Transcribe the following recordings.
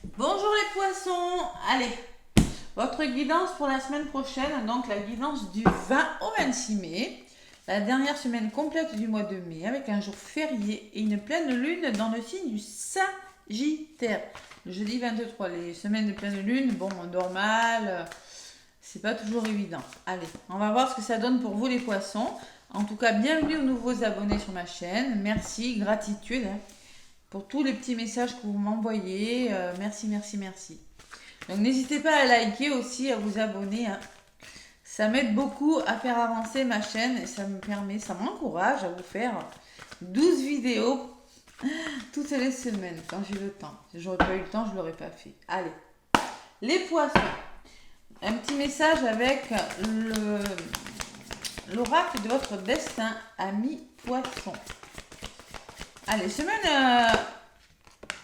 Bonjour les poissons. Allez, votre guidance pour la semaine prochaine, donc la guidance du 20 au 26 mai, la dernière semaine complète du mois de mai, avec un jour férié et une pleine lune dans le signe du Sagittaire. Le jeudi 23, les semaines de pleine lune, bon, normal, c'est pas toujours évident. Allez, on va voir ce que ça donne pour vous les poissons. En tout cas, bienvenue aux nouveaux abonnés sur ma chaîne. Merci, gratitude pour tous les petits messages que vous m'envoyez. Merci, merci, merci. Donc n'hésitez pas à liker aussi, à vous abonner. Ça m'aide beaucoup à faire avancer ma chaîne et ça me permet, ça m'encourage à vous faire 12 vidéos toutes les semaines quand j'ai le temps. Si j'aurais pas eu le temps, je l'aurais pas fait. Allez, les poissons. Un petit message avec l'oracle de votre destin, ami poisson. Allez, semaine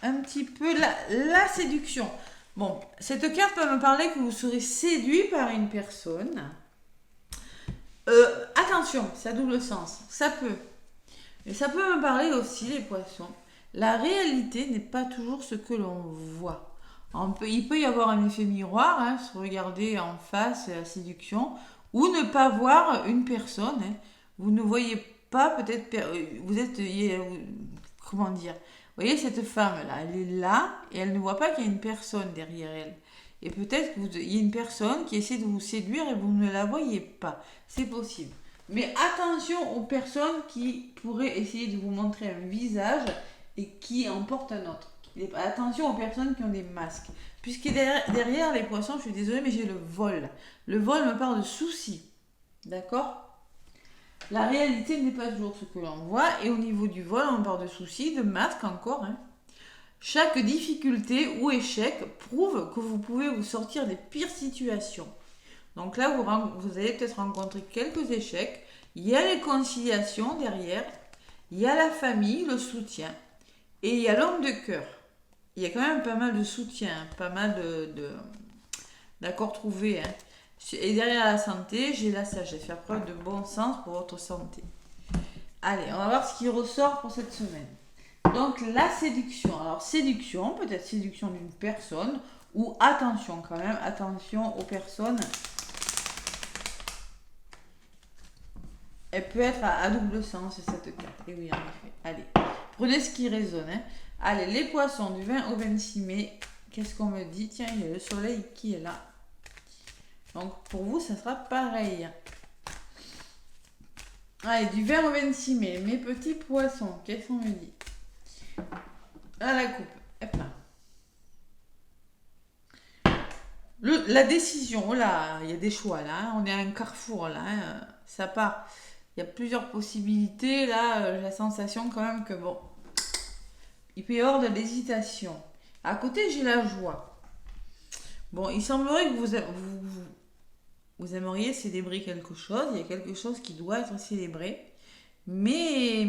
un petit peu la séduction. Bon, cette carte peut me parler que vous serez séduit par une personne. Attention, c'est à double sens. Ça peut. Mais ça peut me parler aussi, les poissons. La réalité n'est pas toujours ce que l'on voit. Il peut y avoir un effet miroir, se regarder en face la séduction, ou ne pas voir une personne. Vous ne voyez pas, peut-être, vous êtes, comment dire, vous voyez cette femme-là, elle est là et elle ne voit pas qu'il y a une personne derrière elle. Et peut-être qu'il y a une personne qui essaie de vous séduire et vous ne la voyez pas. C'est possible. Mais attention aux personnes qui pourraient essayer de vous montrer un visage et qui en portent un autre. Attention aux personnes qui ont des masques. Puisque derrière les poissons, je suis désolée, mais j'ai le vol. Le vol me parle de soucis. D'accord ? La réalité n'est pas toujours ce que l'on voit. Et au niveau du vol, on parle de soucis, de masques encore. Chaque difficulté ou échec prouve que vous pouvez vous sortir des pires situations. Donc là, vous allez peut-être rencontrer quelques échecs. Il y a les conciliations derrière. Il y a la famille, le soutien. Et il y a l'homme de cœur. Il y a quand même pas mal de soutien, pas mal d'accords trouvés. Et derrière la santé, j'ai la sagesse. Faire preuve de bon sens pour votre santé. Allez, on va voir ce qui ressort pour cette semaine. Donc la séduction. Alors séduction, peut-être séduction d'une personne. Ou attention quand même, attention aux personnes. Elle peut être à double sens cette carte. Et oui, en effet. Allez, prenez ce qui résonne. Allez, les poissons du 20 au 26 mai. Qu'est-ce qu'on me dit? Tiens, il y a le soleil qui est là. Donc pour vous, ça sera pareil. Allez, du 20 au 26 mai, mes petits poissons, qu'est-ce qu'on me dit? À la coupe. Hop là. La décision, oh là, il y a des choix là. On est à un carrefour là. Ça part. Il y a plusieurs possibilités. Là, j'ai la sensation quand même que bon, il peut y avoir de l'hésitation. À côté, j'ai la joie. Bon, il semblerait que vous aimeriez célébrer quelque chose. Il y a quelque chose qui doit être célébré. Mais.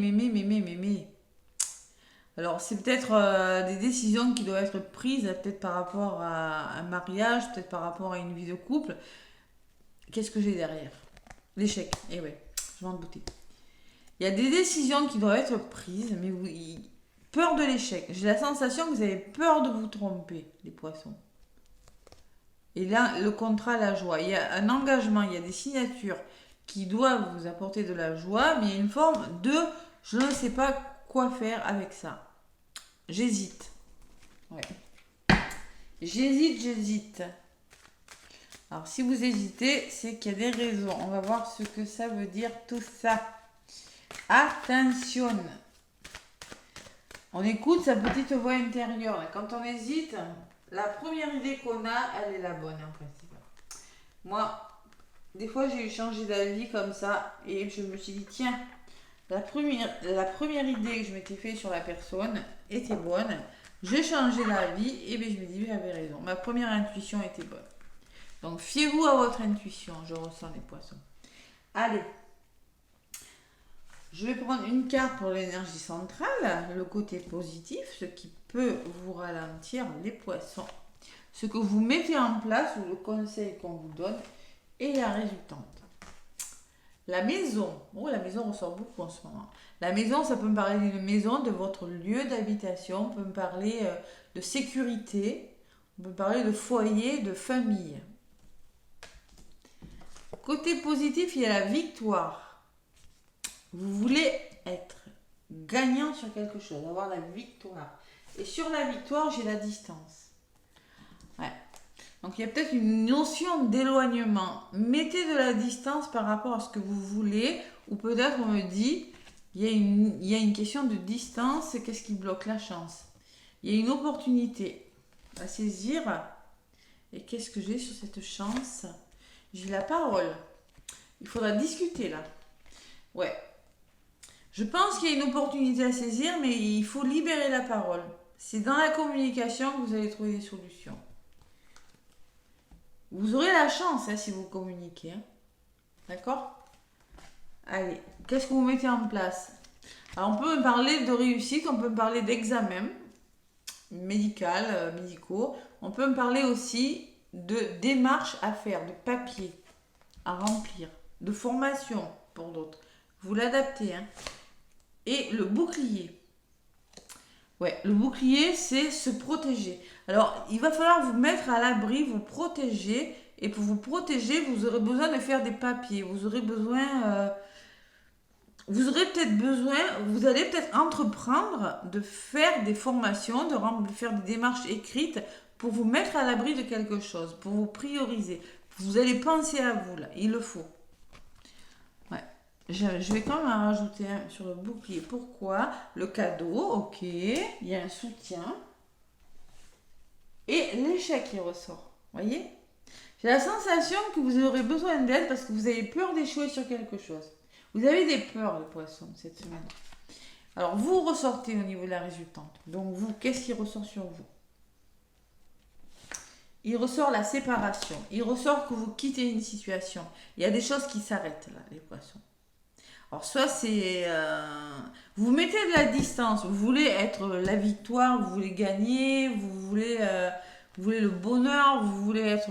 Alors, c'est peut-être des décisions qui doivent être prises, peut-être par rapport à un mariage, peut-être par rapport à une vie de couple. Qu'est-ce que j'ai derrière? L'échec. Eh ouais, je m'en doutais. Il y a des décisions qui doivent être prises, mais peur de l'échec. J'ai la sensation que vous avez peur de vous tromper, les poissons. Et là, le contrat, la joie. Il y a un engagement, il y a des signatures qui doivent vous apporter de la joie, mais il y a une forme de je ne sais pas quoi faire avec ça. J'hésite. Ouais. J'hésite. Alors, si vous hésitez, c'est qu'il y a des raisons. On va voir ce que ça veut dire tout ça. Attention. On écoute sa petite voix intérieure. Quand on hésite, la première idée qu'on a, elle est la bonne en principe. Moi, des fois, j'ai changé d'avis comme ça et je me suis dit, tiens, la première idée que je m'étais fait sur la personne était bonne. J'ai changé d'avis et bien je me dis, j'avais raison. Ma première intuition était bonne. Donc, fiez-vous à votre intuition. Je ressens les poissons. Allez. Je vais prendre une carte pour l'énergie centrale, le côté positif, ce qui peut vous ralentir, les poissons. Ce que vous mettez en place ou le conseil qu'on vous donne et la résultante. La maison. Oh, la maison ressort beaucoup en ce moment. La maison, ça peut me parler d'une maison, de votre lieu d'habitation, peut me parler de sécurité. On peut parler de foyer, de famille. Côté positif, il y a la victoire. Vous voulez être gagnant sur quelque chose, avoir la victoire. Et sur la victoire, j'ai la distance. Ouais. Donc il y a peut-être une notion d'éloignement. Mettez de la distance par rapport à ce que vous voulez, ou peut-être on me dit, il y a une question de distance, qu'est-ce qui bloque la chance? Il y a une opportunité à saisir. Et qu'est-ce que j'ai sur cette chance? J'ai la parole. Il faudra discuter là. Ouais. Je pense qu'il y a une opportunité à saisir, mais il faut libérer la parole. C'est dans la communication que vous allez trouver des solutions. Vous aurez la chance si vous communiquez. Hein. D'accord? Allez, qu'est-ce que vous mettez en place? Alors, on peut parler de réussite, on peut parler d'examen médicaux. On peut me parler aussi de démarches à faire, de papier à remplir, de formation pour d'autres. Vous l'adaptez. Hein. Et le bouclier. Ouais, le bouclier, c'est se protéger. Alors, il va falloir vous mettre à l'abri, vous protéger. Et pour vous protéger, vous aurez besoin de faire des papiers. Vous aurez besoin... vous allez peut-être entreprendre de faire des formations, de faire des démarches écrites pour vous mettre à l'abri de quelque chose, pour vous prioriser. Vous allez penser à vous, là. Il le faut. Ouais. Je vais quand même en rajouter un sur le bouclier. Pourquoi? Le cadeau, ok. Il y a un soutien. Et l'échec qui ressort. Voyez? J'ai la sensation que vous aurez besoin d'aide parce que vous avez peur d'échouer sur quelque chose. Vous avez des peurs, les poissons, cette semaine. Alors, vous ressortez au niveau de la résultante. Donc, vous, qu'est-ce qui ressort sur vous? Il ressort la séparation. Il ressort que vous quittez une situation. Il y a des choses qui s'arrêtent, là, les poissons. Alors, soit c'est... vous mettez de la distance. Vous voulez être la victoire, vous voulez gagner, vous voulez le bonheur, vous voulez être...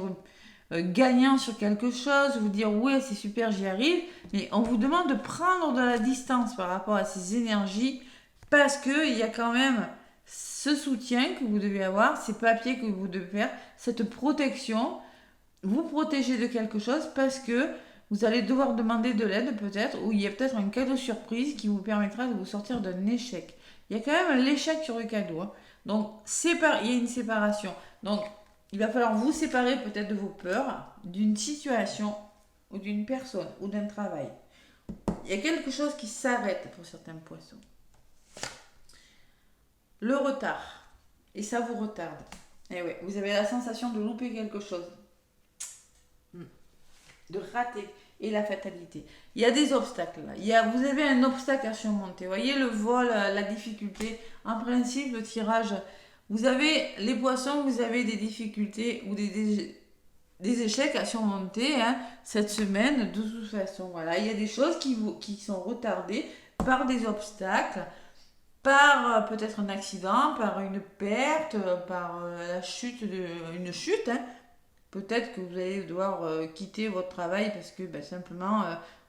gagnant sur quelque chose, vous dire ouais c'est super j'y arrive, mais on vous demande de prendre de la distance par rapport à ces énergies parce que il y a quand même ce soutien que vous devez avoir, ces papiers que vous devez faire, cette protection, vous protéger de quelque chose parce que vous allez devoir demander de l'aide peut-être, ou il y a peut-être un cadeau surprise qui vous permettra de vous sortir d'un échec. Il y a quand même l'échec sur le cadeau, hein. Donc il y a une séparation. Donc il va falloir vous séparer peut-être de vos peurs, d'une situation ou d'une personne ou d'un travail. Il y a quelque chose qui s'arrête pour certains poissons. Le retard. Et ça vous retarde. Et ouais, vous avez la sensation de louper quelque chose. De rater. Et la fatalité. Il y a des obstacles là. Vous avez un obstacle à surmonter. Vous voyez le vol, la difficulté. En principe, le tirage... Vous avez les poissons, vous avez des difficultés ou des échecs à surmonter cette semaine de toute façon. Voilà, il y a des choses qui sont retardées par des obstacles, par peut-être un accident, par une perte, par la chute une chute. Peut-être que vous allez devoir quitter votre travail parce que simplement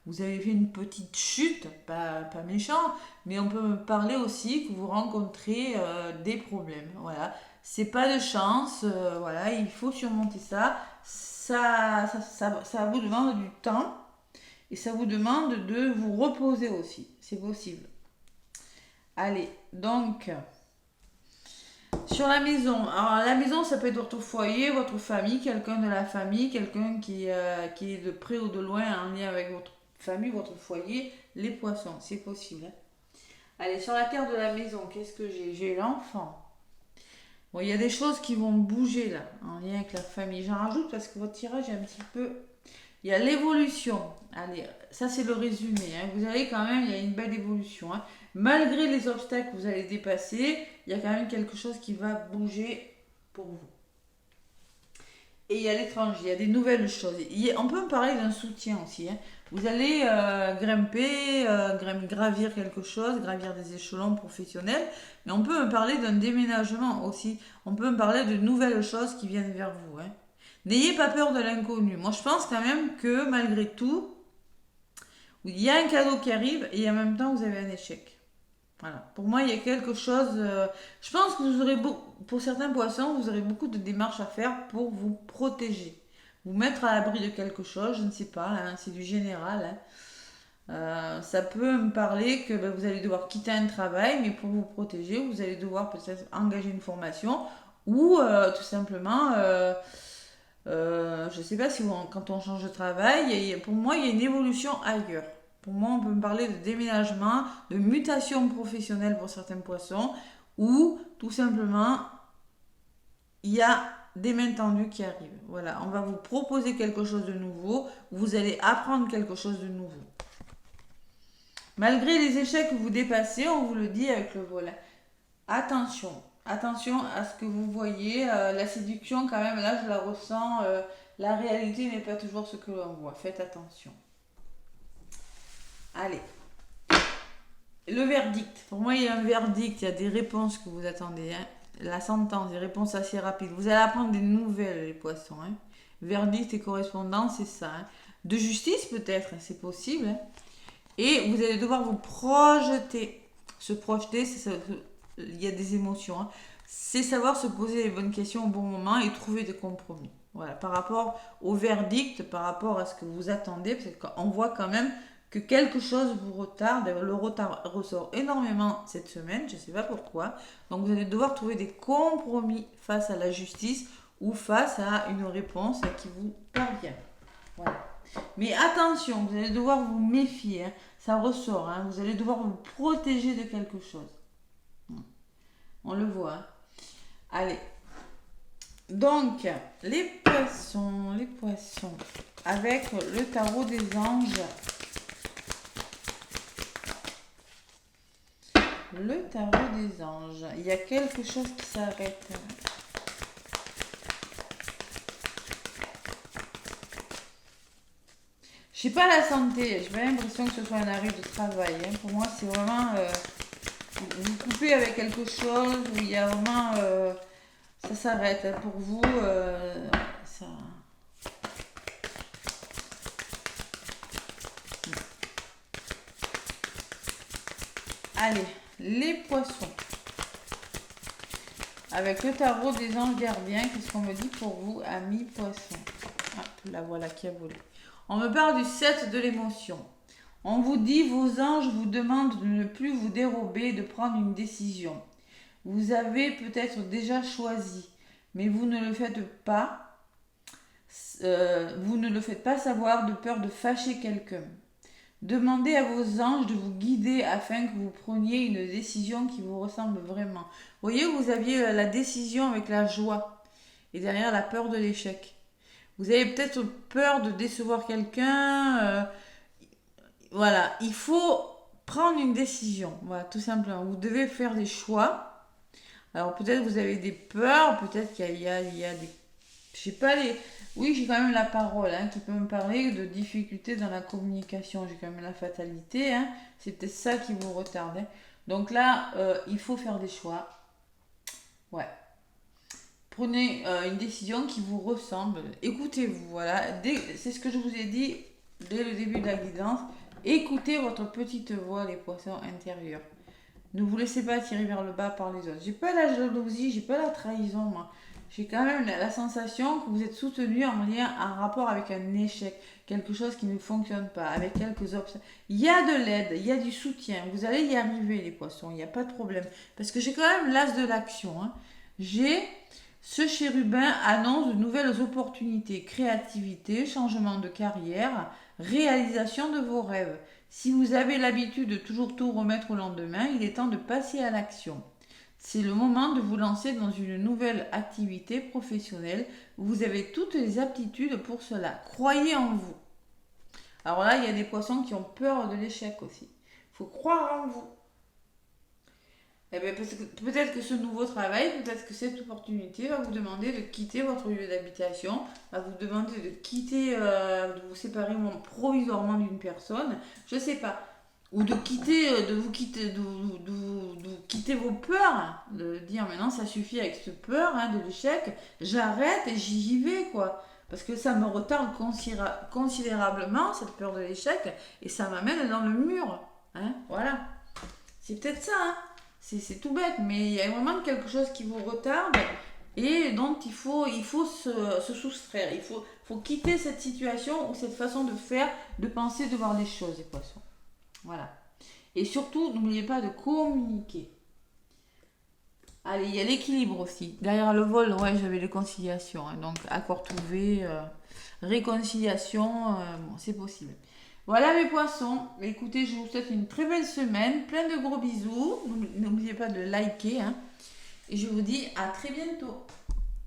vous avez fait une petite chute, pas méchant, mais on peut parler aussi que vous rencontrez des problèmes. Voilà, c'est pas de chance, voilà, il faut surmonter ça. Ça vous demande du temps et ça vous demande de vous reposer aussi, c'est possible. Allez, donc sur la maison. Alors la maison, ça peut être votre foyer, votre famille, quelqu'un de la famille, quelqu'un qui est de près ou de loin en lien avec votre famille, votre foyer, les poissons, c'est possible. Allez, sur la terre de la maison, qu'est-ce que j'ai? J'ai l'enfant. Bon, il y a des choses qui vont bouger là, en lien avec la famille. J'en rajoute parce que votre tirage est un petit peu... Il y a l'évolution. Allez, ça c'est le résumé. Vous avez quand même, il y a une belle évolution. Malgré les obstacles que vous allez dépasser, il y a quand même quelque chose qui va bouger pour vous. Et il y a l'étranger, il y a des nouvelles choses. On peut me parler d'un soutien aussi. Vous allez grimper, gravir quelque chose, gravir des échelons professionnels. Mais on peut me parler d'un déménagement aussi. On peut me parler de nouvelles choses qui viennent vers vous. N'ayez pas peur de l'inconnu. Moi, je pense quand même que malgré tout, il y a un cadeau qui arrive et en même temps, vous avez un échec. Voilà. Pour moi, il y a quelque chose. Je pense que vous aurez pour certains poissons, vous aurez beaucoup de démarches à faire pour vous protéger. Vous mettre à l'abri de quelque chose, je ne sais pas, hein, c'est du général. Hein. Ça peut me parler que vous allez devoir quitter un travail, mais pour vous protéger, vous allez devoir peut-être engager une formation ou tout simplement, je ne sais pas si quand on change de travail, pour moi, il y a une évolution ailleurs. Pour moi, on peut me parler de déménagement, de mutation professionnelle pour certains poissons, ou tout simplement, il y a des mains tendues qui arrivent. Voilà, on va vous proposer quelque chose de nouveau, vous allez apprendre quelque chose de nouveau. Malgré les échecs que vous dépassez, on vous le dit avec le volet. Attention, attention à ce que vous voyez. La séduction, quand même, là, je la ressens. La réalité n'est pas toujours ce que l'on voit. Faites attention. Allez. Le verdict. Pour moi, il y a un verdict. Il y a des réponses que vous attendez. Hein. La sentence, des réponses assez rapides. Vous allez apprendre des nouvelles, les poissons. Hein. Verdict et correspondance, c'est ça. Hein. De justice, peut-être, c'est possible. Hein. Et vous allez devoir vous projeter. Se projeter, il y a des émotions. Hein. C'est savoir se poser les bonnes questions au bon moment et trouver des compromis. Voilà, par rapport au verdict, par rapport à ce que vous attendez, parce qu'on voit quand même que quelque chose vous retarde. Le retard ressort énormément cette semaine, je ne sais pas pourquoi. Donc vous allez devoir trouver des compromis face à la justice ou face à une réponse qui vous parvient. Voilà. Mais attention, vous allez devoir vous méfier, hein. Ça ressort, hein. Vous allez devoir vous protéger de quelque chose. On le voit. Hein. Allez. Donc, les poissons, avec le tarot des anges. Le tarot des anges. Il y a quelque chose qui s'arrête. Je sais pas la santé, j'ai pas l'impression que ce soit un arrêt de travail. Hein. Pour moi, c'est vraiment... vous coupez avec quelque chose où il y a vraiment... ça s'arrête. Hein. Pour vous, ça... Allez, les poissons. Avec le tarot des anges gardiens, qu'est-ce qu'on me dit pour vous, amis poissons? Ah, la voilà qui a volé. On me parle du 7 de l'émotion. On vous dit, vos anges vous demandent de ne plus vous dérober, de prendre une décision. Vous avez peut-être déjà choisi, mais vous ne le faites pas. Vous ne le faites pas savoir de peur de fâcher quelqu'un. Demandez à vos anges de vous guider afin que vous preniez une décision qui vous ressemble vraiment. Vous voyez, vous aviez la décision avec la joie et derrière la peur de l'échec. Vous avez peut-être peur de décevoir quelqu'un. Voilà, il faut prendre une décision. Voilà, tout simplement. Vous devez faire des choix. Alors peut-être vous avez des peurs, peut-être qu'il y a des... Je sais pas les... Oui, j'ai quand même la parole hein, qui peut me parler de difficultés dans la communication. J'ai quand même la fatalité. Hein. C'est peut-être ça qui vous retarde. Hein. Donc là, il faut faire des choix. Ouais. Prenez une décision qui vous ressemble. Écoutez-vous. Voilà. C'est ce que je vous ai dit dès le début de la guidance. Écoutez votre petite voix, les poissons intérieurs. Ne vous laissez pas attirer vers le bas par les autres. J'ai pas la jalousie, j'ai pas la trahison, moi. J'ai quand même la sensation que vous êtes soutenu en lien, en rapport avec un échec, quelque chose qui ne fonctionne pas, avec quelques obstacles. Il y a de l'aide, il y a du soutien. Vous allez y arriver, les poissons, il n'y a pas de problème. Parce que j'ai quand même l'as de l'action. Hein. Ce chérubin annonce de nouvelles opportunités, créativité, changement de carrière, réalisation de vos rêves. Si vous avez l'habitude de toujours tout remettre au lendemain, il est temps de passer à l'action. C'est le moment de vous lancer dans une nouvelle activité professionnelle. Vous avez toutes les aptitudes pour cela. Croyez en vous. Alors là, il y a des poissons qui ont peur de l'échec aussi. Il faut croire en vous. Eh bien, peut-être que ce nouveau travail, peut-être que cette opportunité va vous demander de quitter votre lieu d'habitation, va vous demander de quitter, de vous séparer provisoirement d'une personne, je ne sais pas, ou de quitter vos peurs, de dire maintenant ça suffit avec cette peur hein, de l'échec, j'arrête et j'y vais quoi, parce que ça me retarde considérablement cette peur de l'échec et ça m'amène dans le mur, hein, voilà. C'est peut-être ça, hein. C'est tout bête, mais il y a vraiment quelque chose qui vous retarde et dont il faut se soustraire. Faut quitter cette situation ou cette façon de faire, de penser, de voir les choses, les poissons. Voilà. Et surtout, n'oubliez pas de communiquer. Allez, il y a l'équilibre aussi. Derrière le vol, ouais, j'avais les conciliations, hein. Donc, accord trouvé, réconciliation, bon, c'est possible. Voilà mes poissons. Écoutez, je vous souhaite une très belle semaine. Plein de gros bisous. N'oubliez pas de liker, hein. Et je vous dis à très bientôt.